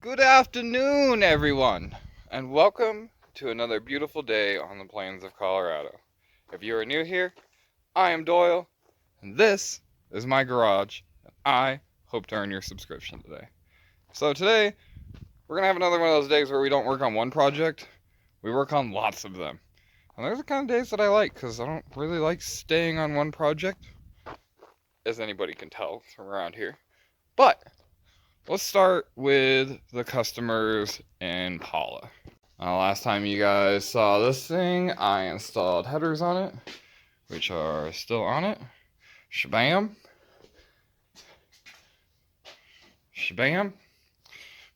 Good afternoon, everyone, and welcome to another beautiful day on the plains of Colorado. If you are new here, I am Doyle, and this is my garage, and I hope to earn your subscription today. So today, we're going to have another one of those days where we don't work on one project, we work on lots of them. And those are the kind of days that I like, because I don't really like staying on one project, as anybody can tell from around here. But let's start with the customers in Paula. Last time you guys saw this thing, I installed headers on it, which are still on it. Shabam. Shabam.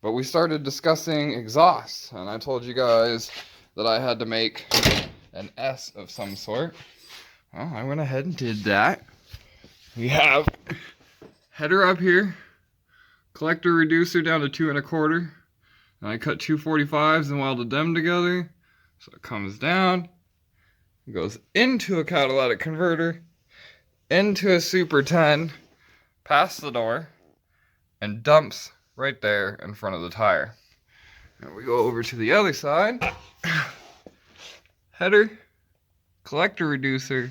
But we started discussing exhaust, and I told you guys that I had to make an S of some sort. Well, I went ahead and did that. We have header up here, collector reducer down to 2 1/4. And I cut 245s and welded them together. So it comes down, goes into a catalytic converter, into a Super 10, past the door, and dumps right there in front of the tire. And we go over to the other side. Header, collector reducer.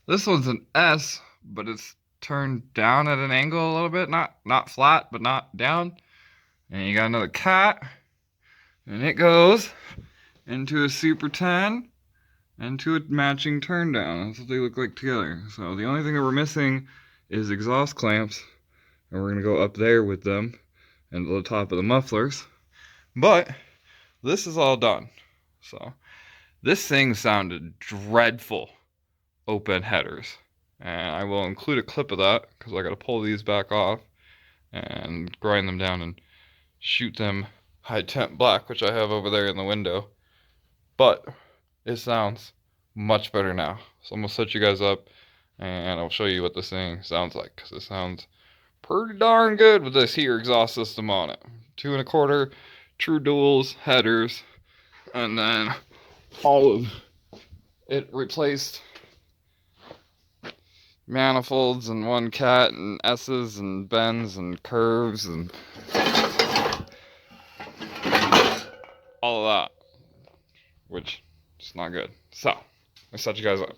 This one's an S, but it's turned down at an angle a little bit. Not flat, but not down. And you got another cat. And it goes into a Super 10, into a matching turn down. That's what they look like together. So the only thing that we're missing is exhaust clamps. And we're going to go up there with them and to the top of the mufflers. But this is all done. So this thing sounded dreadful, open headers. And I will include a clip of that because I got to pull these back off and grind them down and shoot them high temp black, which I have over there in the window. But it sounds much better now. So I'm going to set you guys up and I'll show you what this thing sounds like, because it sounds pretty darn good with this here exhaust system on it. 2 1/4 true duals, headers, and then all of it replaced manifolds and one cat and S's and bends and curves and all of that, which is not good. So, I set you guys up.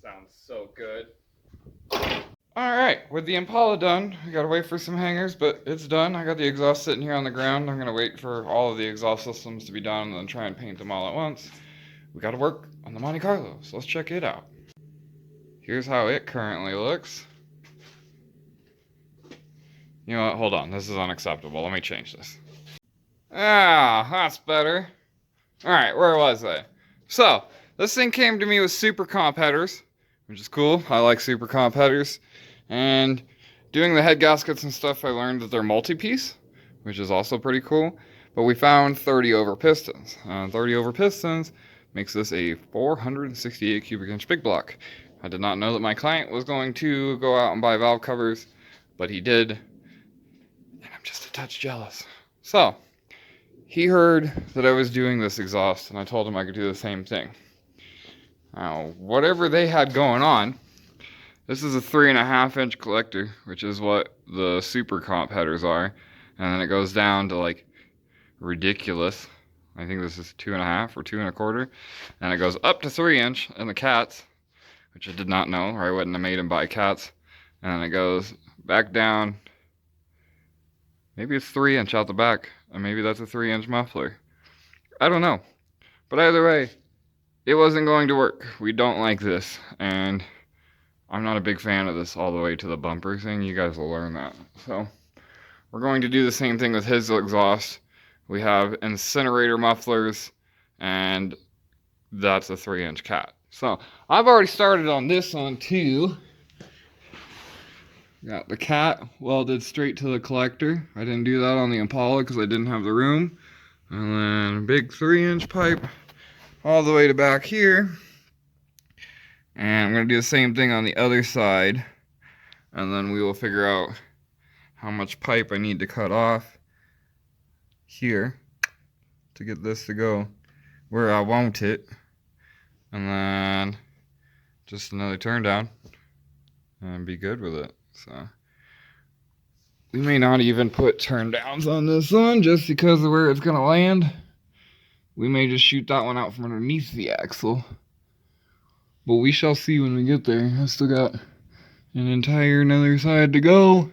Sounds so good. Alright, with the Impala done, we gotta wait for some hangers, but it's done. I got the exhaust sitting here on the ground. I'm gonna wait for all of the exhaust systems to be done and then try and paint them all at once. We gotta work on the Monte Carlo, so let's check it out. Here's how it currently looks. You know what, hold on, this is unacceptable. Let me change this. Ah, that's better. Alright, where was I? So, this thing came to me with super comp headers, which is cool. I like super comp headers. And doing the head gaskets and stuff, I learned that they're multi-piece, which is also pretty cool. But we found 30 over pistons. 30 over pistons makes this a 468 cubic inch big block. I did not know that my client was going to go out and buy valve covers, but he did. And I'm just a touch jealous. So, he heard that I was doing this exhaust, and I told him I could do the same thing. Now, whatever they had going on, this is a 3.5 inch collector, which is what the super comp headers are. And then it goes down to like ridiculous. I think this is 2.5 or 2 1/4. And it goes up to 3 inch in the cats, which I did not know, or I wouldn't have made him buy cats. And then it goes back down Maybe it's 3" out the back, and maybe that's a 3" muffler. I don't know. But either way, it wasn't going to work. We don't like this, and I'm not a big fan of this all the way to the bumper thing. You guys will learn that. So we're going to do the same thing with his exhaust. We have incinerator mufflers, and that's a 3" cat. So I've already started on this one too. Got the cat welded straight to the collector. I didn't do that on the Impala because I didn't have the room. And then a big 3" pipe all the way to back here. And I'm going to do the same thing on the other side. And then we will figure out how much pipe I need to cut off here to get this to go where I want it. And then just another turn down and be good with it. So we may not even put turn downs on this one just because of where it's going to land. We may just shoot that one out from underneath the axle. But we shall see when we get there. I still got an entire another side to go.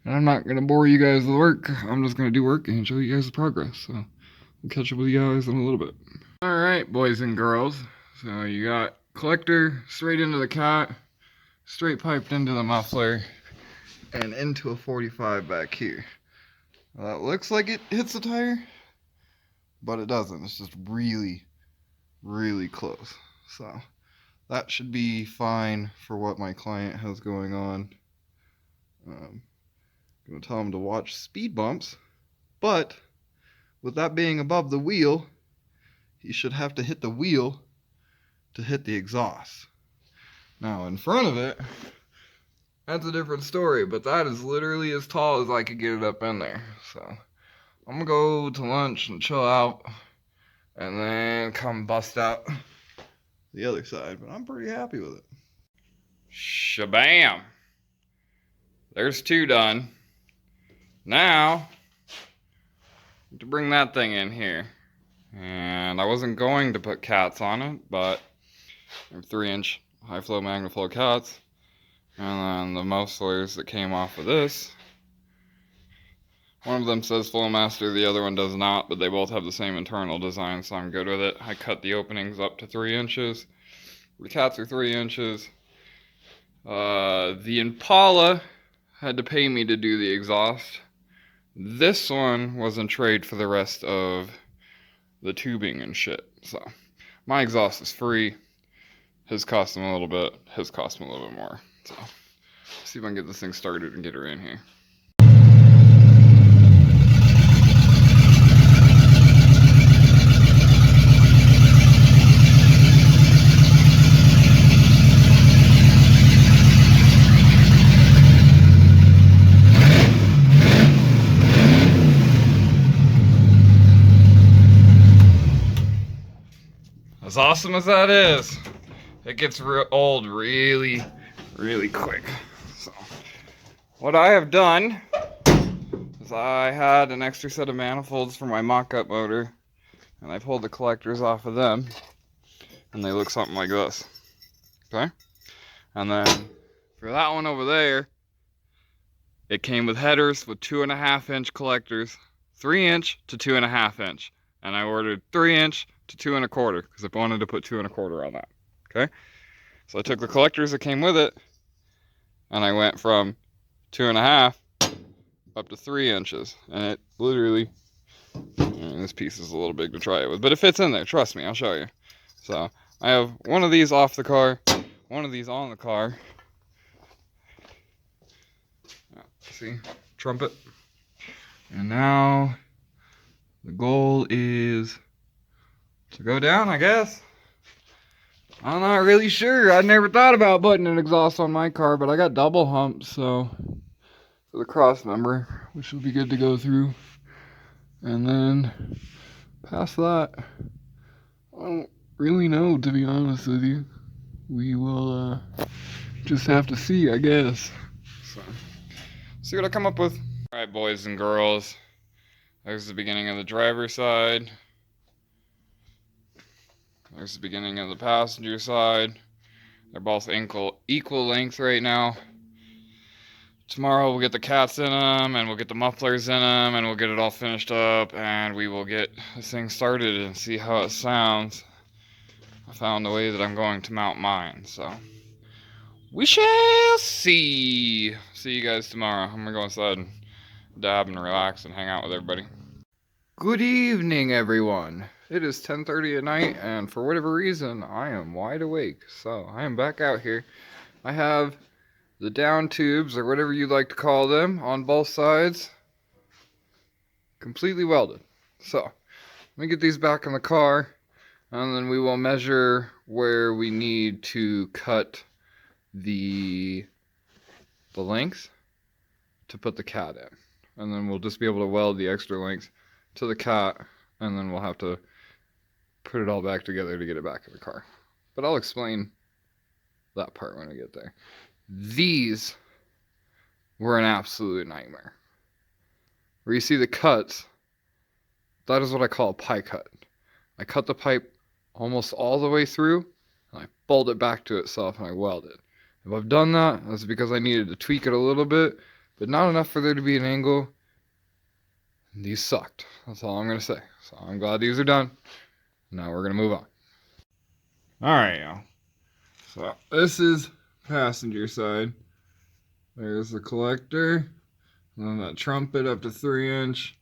And I'm not going to bore you guys with work. I'm just going to do work and show you guys the progress. So we'll catch up with you guys in a little bit. Alright, boys and girls. So you got collector straight into the cat, straight piped into the muffler, and into a 45 back here. Well, that looks like it hits the tire, but it doesn't. It's just really, really close. So that should be fine for what my client has going on. I'm going to tell him to watch speed bumps, but with that being above the wheel, he should have to hit the wheel to hit the exhaust. Now in front of it, that's a different story, but that is literally as tall as I could get it up in there. So I'm gonna go to lunch and chill out and then come bust out the other side, but I'm pretty happy with it. Shabam! There's 2 done. Now to bring that thing in here. And I wasn't going to put cats on it, but they're 3" high flow magnaflow cats. And then the mufflers that came off of this, one of them says Flowmaster, the other one does not, but they both have the same internal design, so I'm good with it. I cut the openings up to 3". The cats are 3". The Impala had to pay me to do the exhaust. This one was in trade for the rest of the tubing and shit. So my exhaust is free. His cost him a little bit. His cost him a little bit more. So let's see if I can get this thing started and get her in here. As awesome as that is, it gets old really, really quick. So what I have done is I had an extra set of manifolds for my mock-up motor, and I pulled the collectors off of them, and they look something like this. Okay? And then for that one over there, it came with headers with 2.5" collectors, 3" to 2.5". And I ordered 3" to 2.25" because I wanted to put 2.25" on that. Okay? So I took the collectors that came with it, and I went from 2.5" up to 3". And it literally, this piece is a little big to try it with, but it fits in there. Trust me, I'll show you. So I have one of these off the car, one of these on the car. See, trumpet. And now the goal is to go down, I guess. I'm not really sure. I never thought about putting an exhaust on my car, but I got double humps, so for the cross member, which will be good to go through. And then past that, I don't really know, to be honest with you. We will just have to see, I guess. So, see what I come up with. Alright, boys and girls. There's the beginning of the driver's side. There's the beginning of the passenger side. They're both equal length right now. Tomorrow we'll get the cats in them, and we'll get the mufflers in them, and we'll get it all finished up, and we will get this thing started and see how it sounds. I found the way that I'm going to mount mine, so we shall see. See you guys tomorrow. I'm gonna go inside and dab and relax and hang out with everybody. Good evening, everyone. It is 10:30 at night, and for whatever reason, I am wide awake. So I am back out here. I have the down tubes, or whatever you'd like to call them, on both sides, completely welded. So let me get these back in the car, and then we will measure where we need to cut the length to put the cat in. And then we'll just be able to weld the extra length to the cat, and then we'll have to put it all back together to get it back in the car. But I'll explain that part when I get there. These were an absolute nightmare. Where you see the cuts, that is what I call a pie cut. I cut the pipe almost all the way through, and I fold it back to itself, and I weld it. If I've done that, that's because I needed to tweak it a little bit, but not enough for there to be an angle. These sucked. That's all I'm going to say. So I'm glad these are done. Now we're going to move on. Alright, y'all. So this is passenger side. There's the collector, and then that trumpet up to 3-inch,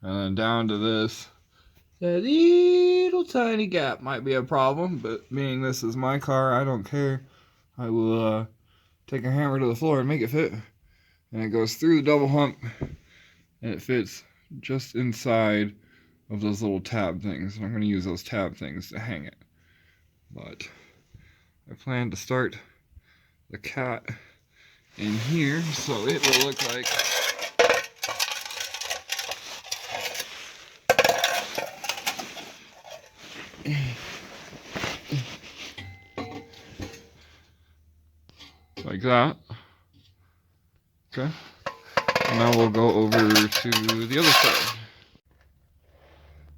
and then down to this. That little tiny gap might be a problem, but being this is my car, I don't care. I will take a hammer to the floor and make it fit. And it goes through the double hump, and it fits just inside of those little tab things. I'm going to use those tab things to hang it. But I plan to start the cat in here, so it will look like that. Okay. And now we'll go over to the other side.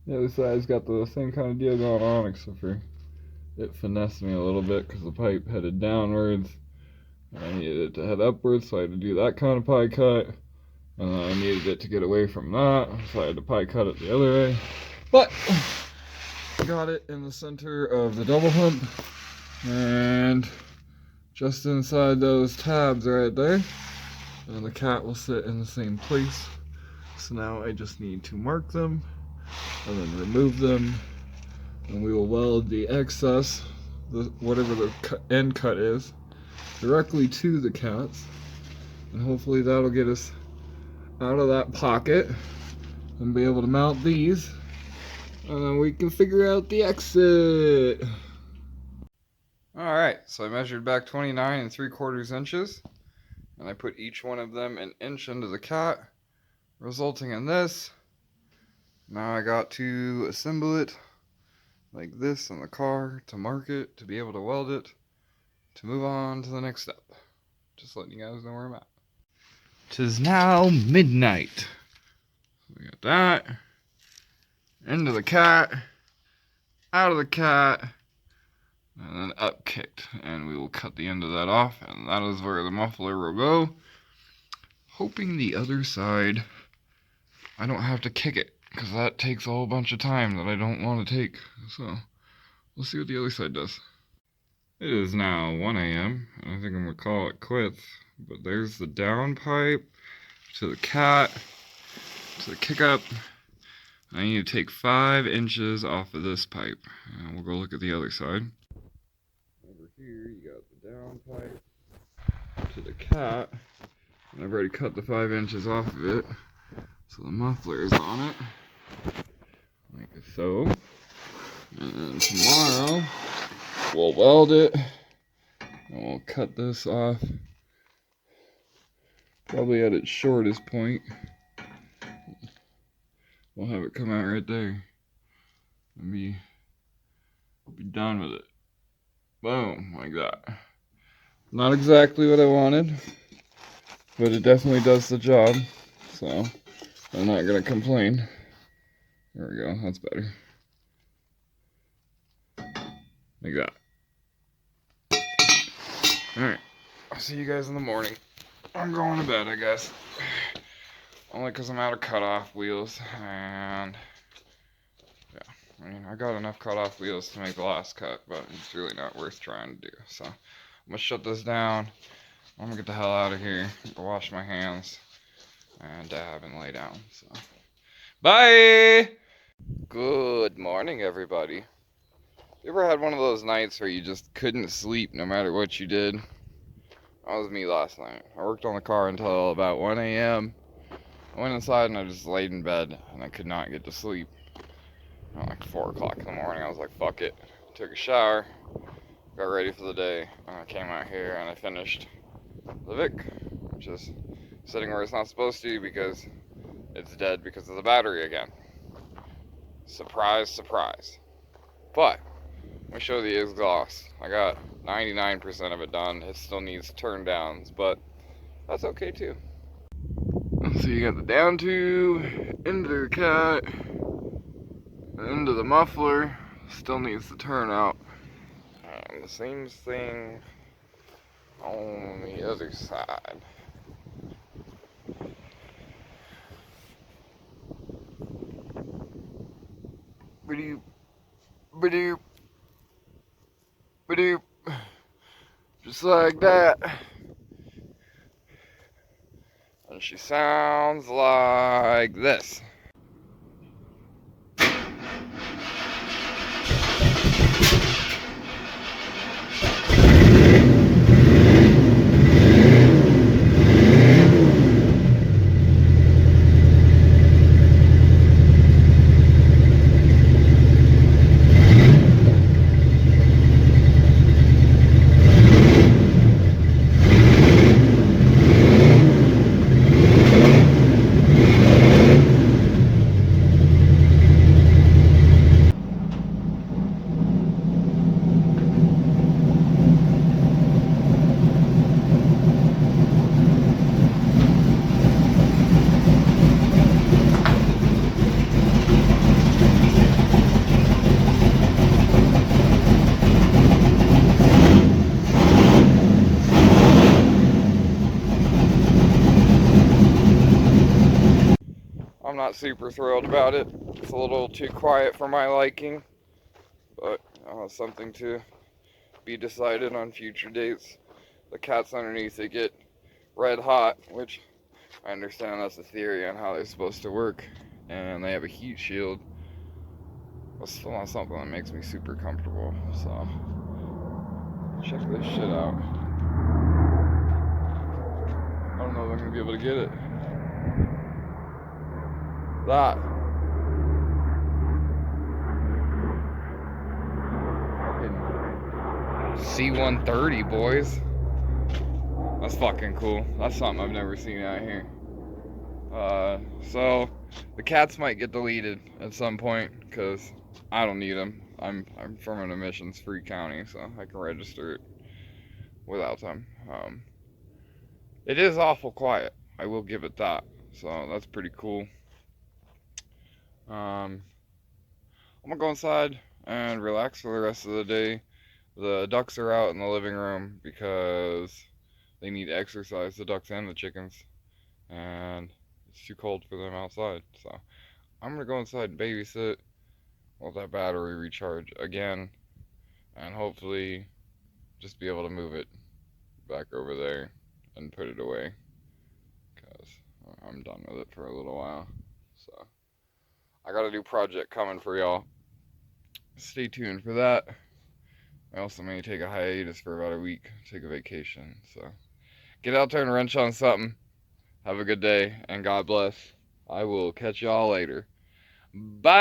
The other side's got the same kind of deal going on, except for it finessed me a little bit because the pipe headed downwards. I needed it to head upwards, so I had to do that kind of pie cut. And then I needed it to get away from that, so I had to pie cut it the other way. But got it in the center of the double hump, and just inside those tabs right there. And the cat will sit in the same place. So now I just need to mark them and then remove them, and we will weld the excess, whatever the end cut is, directly to the cats, and hopefully that'll get us out of that pocket and be able to mount these, and then we can figure out the exit. Alright, so I measured back 29 3/4 inches, and I put each one of them an inch into the cat, resulting in this. Now I got to assemble it like this in the car to mark it, to be able to weld it, to move on to the next step. Just letting you guys know where I'm at. 'Tis now midnight. We got that. Into the cat, out of the cat, and then up kicked. And we will cut the end of that off, and that is where the muffler will go. Hoping the other side, I don't have to kick it, because that takes a whole bunch of time that I don't want to take. So we'll see what the other side does. It is now 1 a.m. and I think I'm going to call it quits. But there's the down pipe to the cat, to the kick up. I need to take 5 inches off of this pipe. And we'll go look at the other side. Over here you got the down pipe to the cat. And I've already cut the 5 inches off of it. So the muffler is on it. Like so. And then tomorrow we'll weld it. And we'll cut this off. Probably at its shortest point. We'll have it come out right there. And be done with it. Boom, like that. Not exactly what I wanted, but it definitely does the job. So I'm not gonna complain. There we go, that's better. Like that. Alright, I'll see you guys in the morning. I'm going to bed, I guess. Only because I'm out of cutoff wheels, and yeah, I mean, I got enough cutoff wheels to make the last cut, but it's really not worth trying to do. So I'm gonna shut this down. I'm gonna get the hell out of here, go wash my hands, and dab and lay down. So bye. Good morning, everybody. You ever had one of those nights where you just couldn't sleep no matter what you did? That was me last night. I worked on the car until about 1 a.m. I went inside and I just laid in bed and I could not get to sleep. At like 4 o'clock in the morning, I was like, fuck it. Took a shower, got ready for the day, and I came out here and I finished the Vic, which is sitting where it's not supposed to because it's dead because of the battery again. Surprise, surprise. But let me show the exhaust. I got 99% of it done. It still needs turn downs, but that's okay too. So you got the down tube, into the cat, into the muffler, still needs to turn out. And the same thing on the other side. Ba-doop, ba-doop, ba-doop. Just like that. And she sounds like this. I'm not super thrilled about it. It's a little too quiet for my liking, but something to be decided on future dates. The cats underneath it get red hot, which I understand that's a theory on how they're supposed to work, and they have a heat shield, but still not something that makes me super comfortable. So check this shit out. I don't know if I'm gonna be able to get it. That fucking C-130, boys. That's fucking cool. That's something I've never seen out here. So the cats might get deleted at some point because I don't need them. I'm from an emissions-free county, so I can register it without them. It is awful quiet. I will give it that. So that's pretty cool. I'm gonna go inside and relax for the rest of the day. The ducks are out in the living room because they need exercise, the ducks and the chickens, and it's too cold for them outside. So I'm gonna go inside and babysit, let that battery recharge again, and hopefully just be able to move it back over there and put it away, because I'm done with it for a little while. So I got a new project coming for y'all. Stay tuned for that. I also may take a hiatus for about a week, take a vacation. So get out there and wrench on something. Have a good day, and God bless. I will catch y'all later. Bye!